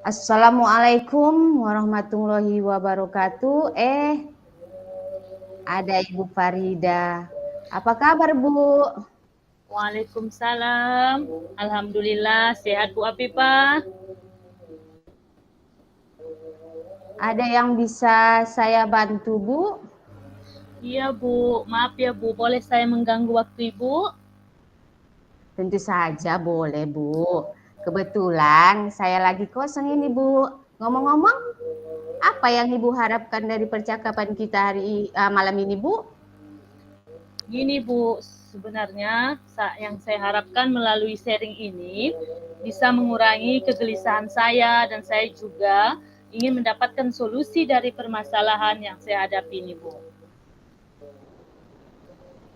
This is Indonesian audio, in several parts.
Assalamualaikum warahmatullahi wabarakatuh. Ada Ibu Farida. Apa kabar, Bu? Waalaikumsalam. Alhamdulillah sehat Bu Afifah. Ada yang bisa saya bantu, Bu? Iya Bu, maaf ya Bu, boleh saya mengganggu waktu Ibu? Tentu saja boleh, Bu. Kebetulan saya lagi kosong ini, Bu. Ngomong-ngomong, apa yang Ibu harapkan dari percakapan kita malam ini, Bu? Gini Bu, sebenarnya yang saya harapkan melalui sharing ini bisa mengurangi kegelisahan saya dan saya juga ingin mendapatkan solusi dari permasalahan yang saya hadapi ini Bu.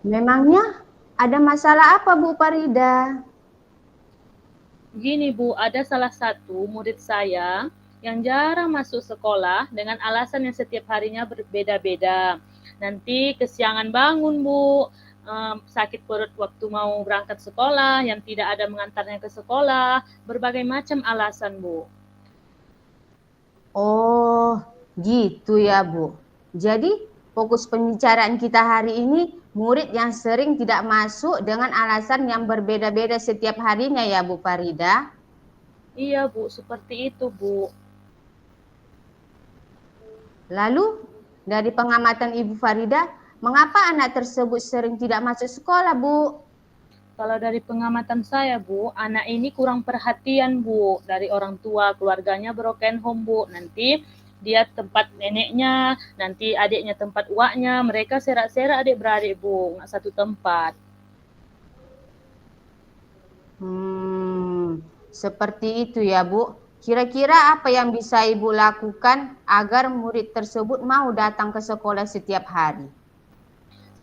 Memangnya ada masalah apa, Bu Farida? Gini Bu, ada salah satu murid saya yang jarang masuk sekolah dengan alasan yang setiap harinya berbeda-beda. Nanti kesiangan bangun Bu, sakit perut waktu mau berangkat sekolah, yang tidak ada mengantarnya ke sekolah, berbagai macam alasan Bu. Oh, gitu ya, Bu. Jadi, fokus pembicaraan kita hari ini, murid yang sering tidak masuk dengan alasan yang berbeda-beda setiap harinya ya, Bu Farida. Iya Bu, seperti itu Bu. Lalu, dari pengamatan Ibu Farida, mengapa anak tersebut sering tidak masuk sekolah, Bu? Kalau dari pengamatan saya Bu, anak ini kurang perhatian Bu dari orang tua, keluarganya broken home Bu. Nanti dia tempat neneknya, nanti adiknya tempat uaknya, mereka serak-serak adik-beradik Bu, nggak satu tempat. Seperti itu ya, Bu. Kira-kira apa yang bisa Ibu lakukan agar murid tersebut mau datang ke sekolah setiap hari?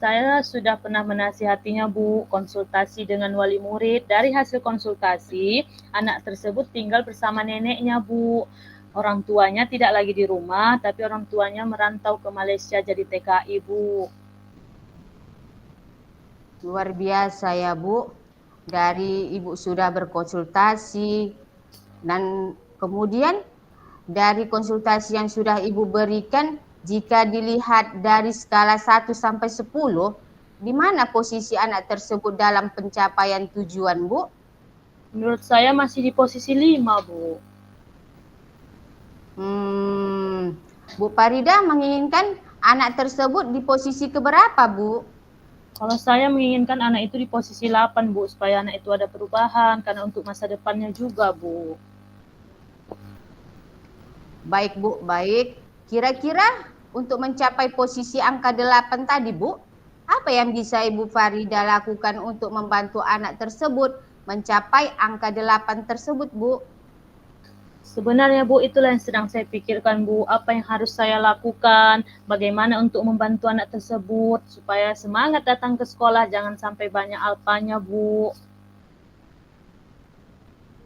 Saya sudah pernah menasihatinya Bu, konsultasi dengan wali murid. Dari hasil konsultasi, anak tersebut tinggal bersama neneknya Bu. Orang tuanya tidak lagi di rumah, tapi orang tuanya merantau ke Malaysia jadi TKI Bu. Luar biasa ya, Bu. Dari Ibu sudah berkonsultasi dan kemudian dari konsultasi yang sudah Ibu berikan, jika dilihat dari skala 1 sampai 10, di mana posisi anak tersebut dalam pencapaian tujuan, Bu? Menurut saya masih di posisi 5 Bu. Bu Farida menginginkan anak tersebut di posisi keberapa, Bu? Kalau saya menginginkan anak itu di posisi 8 Bu, supaya anak itu ada perubahan, karena untuk masa depannya juga Bu. Baik, Bu, baik. Kira-kira untuk mencapai posisi angka 8 tadi, Bu, apa yang bisa Ibu Farida lakukan untuk membantu anak tersebut mencapai angka 8 tersebut, Bu? Sebenarnya Bu, itulah yang sedang saya pikirkan Bu, apa yang harus saya lakukan, bagaimana untuk membantu anak tersebut, supaya semangat datang ke sekolah, jangan sampai banyak alpanya Bu.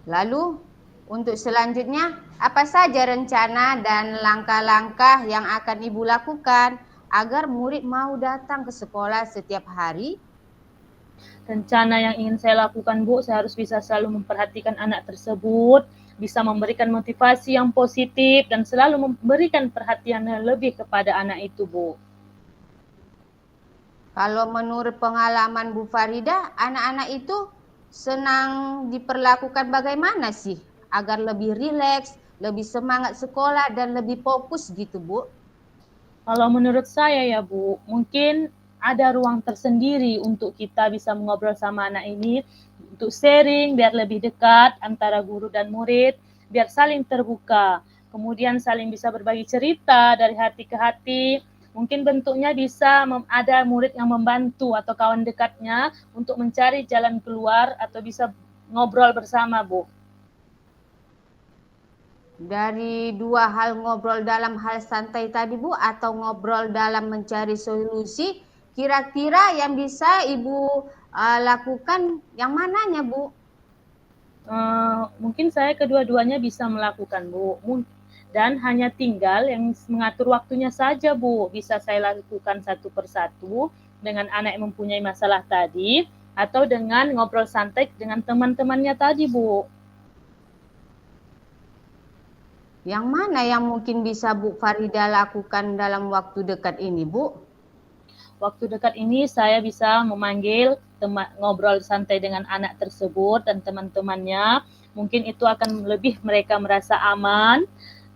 Lalu, untuk selanjutnya, apa saja rencana dan langkah-langkah yang akan Ibu lakukan agar murid mau datang ke sekolah setiap hari? Rencana yang ingin saya lakukan Bu, saya harus bisa selalu memperhatikan anak tersebut, bisa memberikan motivasi yang positif, dan selalu memberikan perhatian yang lebih kepada anak itu Bu. Kalau menurut pengalaman Bu Farida, anak-anak itu senang diperlakukan bagaimana sih agar lebih rileks, lebih semangat sekolah dan lebih fokus gitu, Bu? Kalau menurut saya ya Bu, mungkin ada ruang tersendiri untuk kita bisa mengobrol sama anak ini, untuk sharing biar lebih dekat antara guru dan murid, biar saling terbuka, kemudian saling bisa berbagi cerita dari hati ke hati. Mungkin bentuknya bisa ada murid yang membantu atau kawan dekatnya untuk mencari jalan keluar atau bisa ngobrol bersama Bu. Dari dua hal ngobrol dalam hal santai tadi, Bu, atau ngobrol dalam mencari solusi, kira-kira yang bisa Ibu lakukan yang mananya, Bu? Mungkin saya kedua-duanya bisa melakukan Bu, dan hanya tinggal yang mengatur waktunya saja Bu, bisa saya lakukan satu persatu dengan anak yang mempunyai masalah tadi, atau dengan ngobrol santai dengan teman-temannya tadi Bu. Yang mana yang mungkin bisa Bu Farida lakukan dalam waktu dekat ini, Bu? Waktu dekat ini saya bisa memanggil ngobrol santai dengan anak tersebut dan teman-temannya. Mungkin itu akan lebih mereka merasa aman,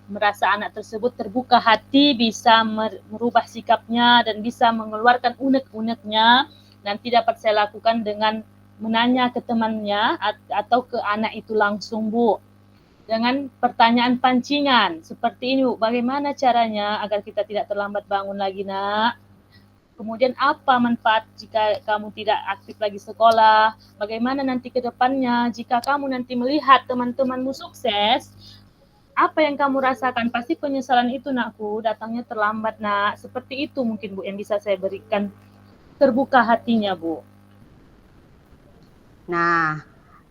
merasa anak tersebut terbuka hati, bisa merubah sikapnya dan bisa mengeluarkan unek-uneknya. Nanti dapat saya lakukan dengan menanya ke temannya atau ke anak itu langsung, Bu. Dengan pertanyaan pancingan seperti ini, Bu. Bagaimana caranya agar kita tidak terlambat bangun lagi, Nak? Kemudian apa manfaat jika kamu tidak aktif lagi sekolah? Bagaimana nanti ke depannya jika kamu nanti melihat teman-temanmu sukses? Apa yang kamu rasakan? Pasti penyesalan itu, Nakku, datangnya terlambat, Nak. Seperti itu mungkin, Bu, yang bisa saya berikan terbuka hatinya, Bu. Nah,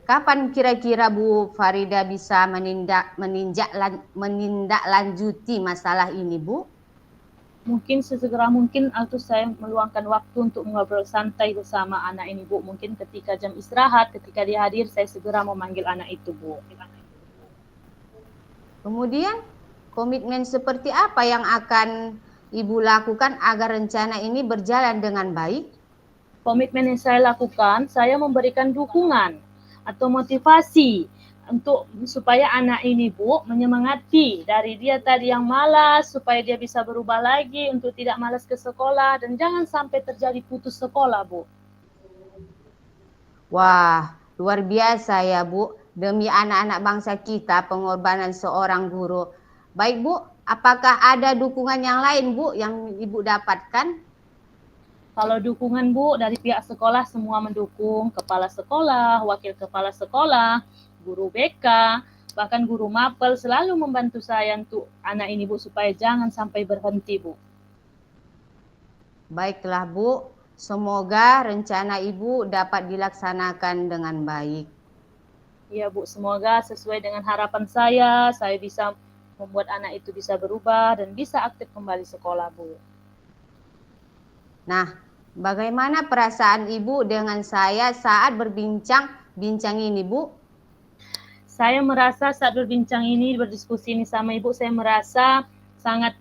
kapan kira-kira Bu Farida bisa menindaklanjuti masalah ini, Bu? Mungkin sesegera mungkin atau saya meluangkan waktu untuk ngobrol santai bersama anak ini, Bu. Mungkin ketika jam istirahat, ketika dia hadir, saya segera memanggil anak itu, Bu. Kemudian, komitmen seperti apa yang akan Ibu lakukan agar rencana ini berjalan dengan baik? Komitmen yang saya lakukan, saya memberikan dukungan atau motivasi untuk supaya anak ini, Bu, menyemangati dari dia tadi yang malas supaya dia bisa berubah lagi untuk tidak malas ke sekolah dan jangan sampai terjadi putus sekolah, Bu. Wah, luar biasa ya, Bu. Demi anak-anak bangsa kita, pengorbanan seorang guru. Baik, Bu, apakah ada dukungan yang lain, Bu, yang Ibu dapatkan? Kalau dukungan, Bu, dari pihak sekolah semua mendukung, kepala sekolah, wakil kepala sekolah, guru BK, bahkan guru mapel selalu membantu saya untuk anak ini, Bu, supaya jangan sampai berhenti, Bu. Baiklah, Bu. Semoga rencana Ibu dapat dilaksanakan dengan baik. Ya, Bu, semoga sesuai dengan harapan saya bisa membuat anak itu bisa berubah dan bisa aktif kembali sekolah, Bu. Nah, bagaimana perasaan Ibu dengan saya saat berbincang ini, Bu? Saya merasa saat berbincang ini, berdiskusi ini sama Ibu, saya merasa sangat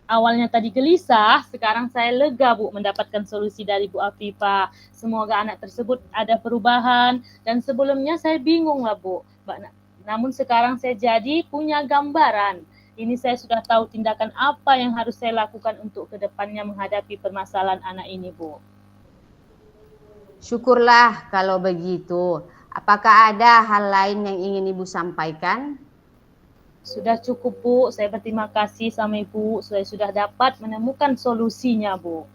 awalnya tadi gelisah, sekarang saya lega, Bu, mendapatkan solusi dari Bu Afifah. Semoga anak tersebut ada perubahan dan sebelumnya saya bingung lah, Bu. Namun sekarang saya jadi punya gambaran. Ini saya sudah tahu tindakan apa yang harus saya lakukan untuk kedepannya menghadapi permasalahan anak ini, Bu. Syukurlah kalau begitu. Apakah ada hal lain yang ingin Ibu sampaikan? Sudah cukup, Bu. Saya berterima kasih sama Ibu. Saya sudah dapat menemukan solusinya, Bu.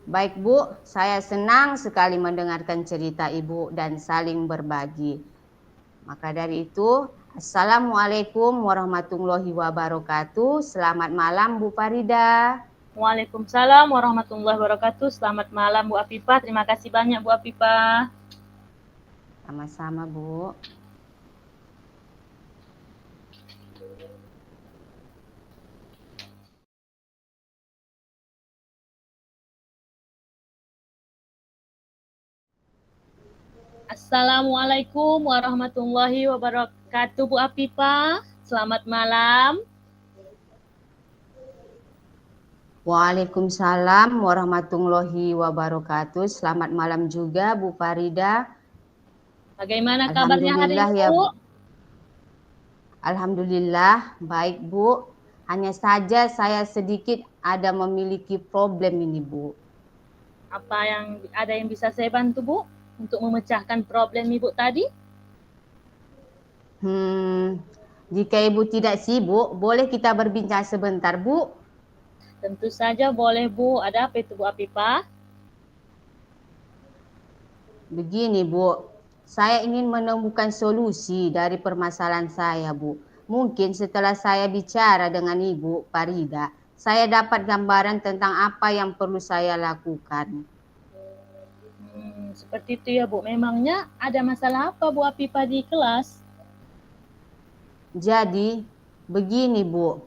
Baik, Bu. Saya senang sekali mendengarkan cerita Ibu dan saling berbagi. Maka dari itu, Assalamualaikum warahmatullahi wabarakatuh. Selamat malam, Bu Farida. Waalaikumsalam warahmatullahi wabarakatuh. Selamat malam, Bu Afifah. Terima kasih banyak, Bu Afifah. Sama-sama, Bu. Assalamualaikum warahmatullahi wabarakatuh, Bu Afifah. Selamat malam. Waalaikumsalam warahmatullahi wabarakatuh. Selamat malam juga, Bu Farida. Bagaimana kabarnya hari ini, ya, Bu? Alhamdulillah, baik, Bu. Hanya saja saya sedikit ada memiliki problem ini, Bu. Apa yang ada yang bisa saya bantu, Bu, untuk memecahkan problem Ibu tadi? Jika Ibu tidak sibuk, boleh kita berbincang sebentar, Bu? Tentu saja boleh, Bu. Ada apa itu, Bu Afifah? Begini, Bu. Saya ingin menemukan solusi dari permasalahan saya, Bu. Mungkin setelah saya bicara dengan Ibu Farida, saya dapat gambaran tentang apa yang perlu saya lakukan. Seperti itu ya, Bu. Memangnya ada masalah apa, Bu Afifah, di kelas? Jadi, begini, Bu.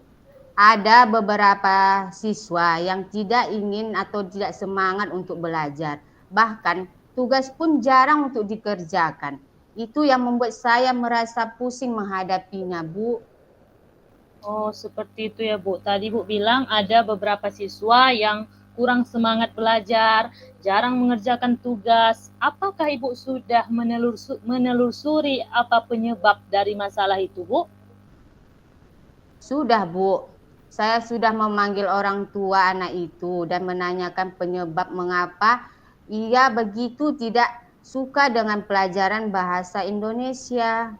Ada beberapa siswa yang tidak ingin atau tidak semangat untuk belajar. Bahkan tugas pun jarang untuk dikerjakan. Itu yang membuat saya merasa pusing menghadapinya, Bu. Oh, seperti itu ya, Bu. Tadi Bu bilang ada beberapa siswa yang kurang semangat belajar, jarang mengerjakan tugas. Apakah Ibu sudah menelusuri apa penyebab dari masalah itu, Bu? Sudah, Bu. Saya sudah memanggil orang tua anak itu dan menanyakan penyebab mengapa ia begitu tidak suka dengan pelajaran bahasa Indonesia.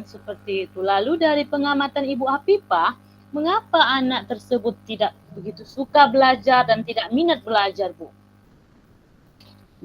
Seperti itu. Lalu dari pengamatan Ibu Afifah, mengapa anak tersebut tidak begitu suka belajar dan tidak minat belajar, Bu?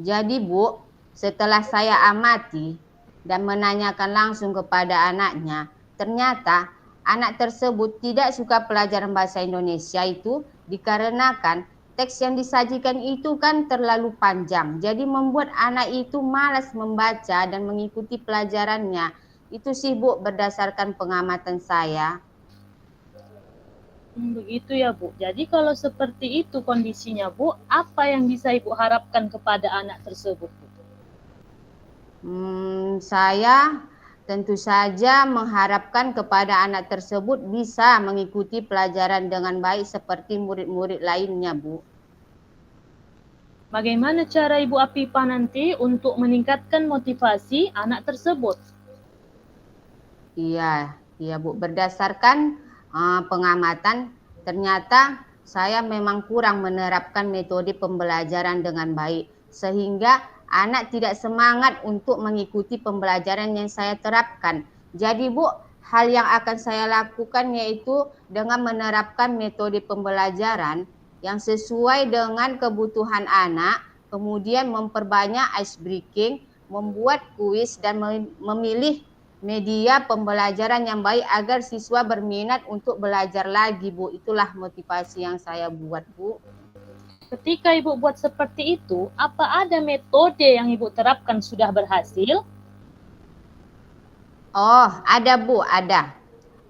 Jadi, Bu, setelah saya amati dan menanyakan langsung kepada anaknya, ternyata anak tersebut tidak suka pelajaran bahasa Indonesia itu dikarenakan teks yang disajikan itu kan terlalu panjang. Jadi membuat anak itu malas membaca dan mengikuti pelajarannya. Itu sih, Bu, berdasarkan pengamatan saya. Begitu ya, Bu. Jadi kalau seperti itu kondisinya, Bu, apa yang bisa Ibu harapkan kepada anak tersebut, Bu? Saya tentu saja mengharapkan kepada anak tersebut bisa mengikuti pelajaran dengan baik seperti murid-murid lainnya, Bu. Bagaimana cara Ibu Afifah nanti untuk meningkatkan motivasi anak tersebut? Iya, Bu. Berdasarkan pengamatan, ternyata saya memang kurang menerapkan metode pembelajaran dengan baik, sehingga anak tidak semangat untuk mengikuti pembelajaran yang saya terapkan. Jadi, Bu, hal yang akan saya lakukan yaitu dengan menerapkan metode pembelajaran yang sesuai dengan kebutuhan anak, kemudian memperbanyak ice breaking, membuat kuis dan memilih media pembelajaran yang baik agar siswa berminat untuk belajar lagi, Bu. Itulah motivasi yang saya buat, Bu. Ketika Ibu buat seperti itu, apa ada metode yang Ibu terapkan sudah berhasil? Oh, ada, Bu, ada.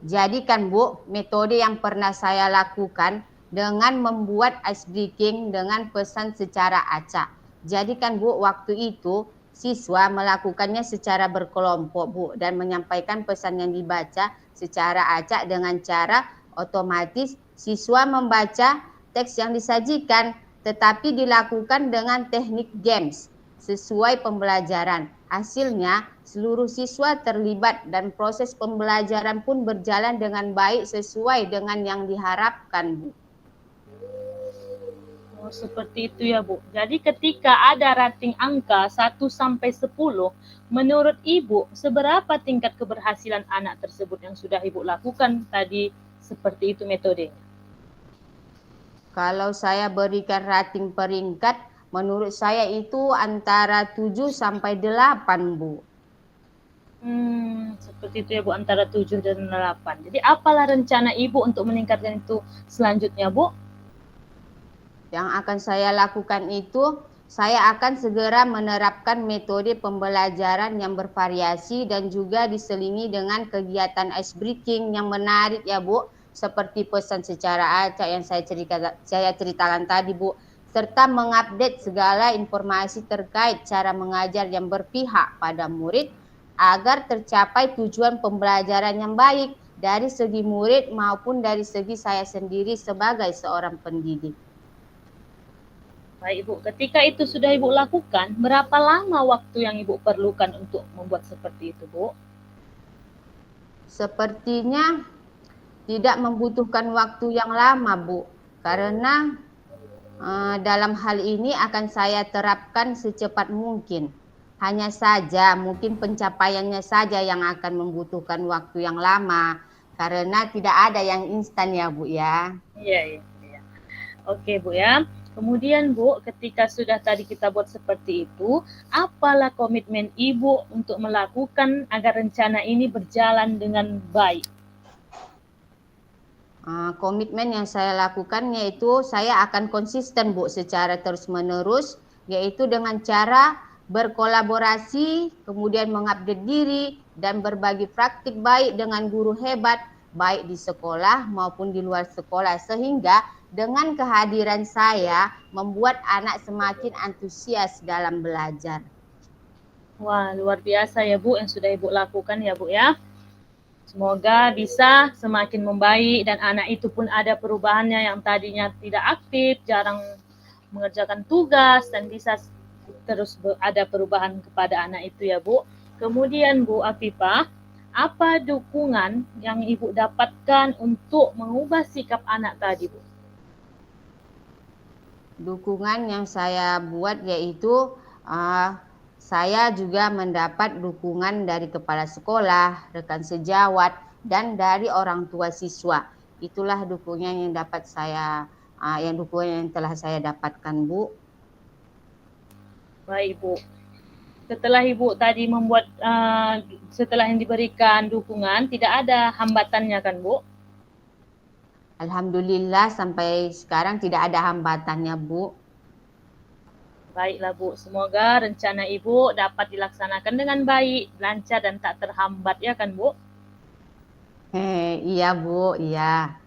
Jadi kan, Bu, metode yang pernah saya lakukan dengan membuat ice breaking dengan pesan secara acak. Jadi kan, Bu, waktu itu siswa melakukannya secara berkelompok, Bu, dan menyampaikan pesan yang dibaca secara acak dengan cara otomatis siswa membaca teks yang disajikan, tetapi dilakukan dengan teknik games sesuai pembelajaran. Hasilnya, seluruh siswa terlibat dan proses pembelajaran pun berjalan dengan baik sesuai dengan yang diharapkan, Bu. Oh, seperti itu ya, Bu. Jadi ketika ada rating angka 1 sampai 10, menurut Ibu, seberapa tingkat keberhasilan anak tersebut yang sudah Ibu lakukan tadi seperti itu metodenya? Kalau saya berikan rating peringkat, menurut saya itu antara 7 sampai 8, Bu. Seperti itu ya, Bu, antara 7 dan 8. Jadi apalah rencana Ibu untuk meningkatkan itu selanjutnya, Bu? Yang akan saya lakukan itu, saya akan segera menerapkan metode pembelajaran yang bervariasi dan juga diselingi dengan kegiatan ice breaking yang menarik ya, Bu. Seperti pesan secara acak yang saya ceritakan tadi, Bu. Serta mengupdate segala informasi terkait cara mengajar yang berpihak pada murid agar tercapai tujuan pembelajaran yang baik dari segi murid maupun dari segi saya sendiri sebagai seorang pendidik. Baik, Ibu. Ketika itu sudah Ibu lakukan, berapa lama waktu yang Ibu perlukan untuk membuat seperti itu, Bu? Sepertinya tidak membutuhkan waktu yang lama, Bu. Karena dalam hal ini akan saya terapkan secepat mungkin. Hanya saja mungkin pencapaiannya saja yang akan membutuhkan waktu yang lama. Karena tidak ada yang instan ya, Bu ya. Iya. Oke, Bu ya. Kemudian Bu, ketika sudah tadi kita buat seperti itu, apalah komitmen Ibu untuk melakukan agar rencana ini berjalan dengan baik? Komitmen yang saya lakukan yaitu saya akan konsisten, Bu, secara terus-menerus, yaitu dengan cara berkolaborasi, kemudian mengupdate diri, dan berbagi praktik baik dengan guru hebat, baik di sekolah maupun di luar sekolah, sehingga dengan kehadiran saya membuat anak semakin antusias dalam belajar. Wah, luar biasa ya Bu yang sudah Ibu lakukan ya Bu ya. Semoga bisa semakin membaik dan anak itu pun ada perubahannya yang tadinya tidak aktif, jarang mengerjakan tugas dan bisa terus ada perubahan kepada anak itu ya Bu. Kemudian Bu Afifah, apa dukungan yang Ibu dapatkan untuk mengubah sikap anak tadi Bu? Dukungan yang saya buat yaitu saya juga mendapat dukungan dari kepala sekolah, rekan sejawat, dan dari orang tua siswa. Itulah dukungan yang dapat saya, dukungan yang telah saya dapatkan, Bu. Baik Bu. Setelah Ibu tadi membuat, setelah yang diberikan dukungan, tidak ada hambatannya kan Bu? Alhamdulillah sampai sekarang tidak ada hambatannya, Bu. Baiklah Bu, semoga rencana Ibu dapat dilaksanakan dengan baik, lancar dan tak terhambat ya kan Bu? Iya Bu, iya.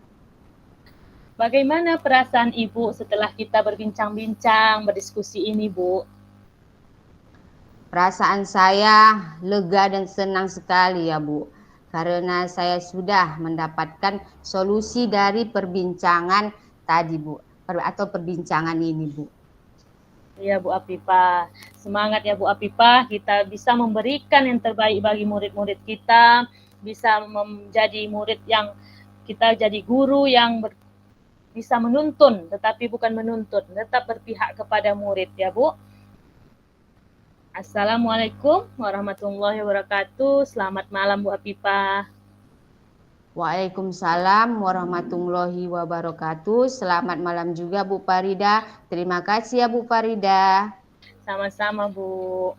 Bagaimana perasaan Ibu setelah kita berbincang-bincang, berdiskusi ini Bu? Perasaan saya lega dan senang sekali ya Bu. Karena saya sudah mendapatkan solusi dari perbincangan tadi Bu. Atau perbincangan ini Bu. Ya Bu Afifah, semangat ya Bu Afifah, kita bisa memberikan yang terbaik bagi murid-murid kita, bisa menjadi murid yang kita jadi guru yang bisa menuntun, tetapi bukan menuntut, tetap berpihak kepada murid ya Bu. Assalamualaikum warahmatullahi wabarakatuh. Selamat malam Bu Afifah. Waalaikumsalam warahmatullahi wabarakatuh. Selamat malam juga Bu Farida. Terima kasih ya Bu Farida. Sama-sama Bu.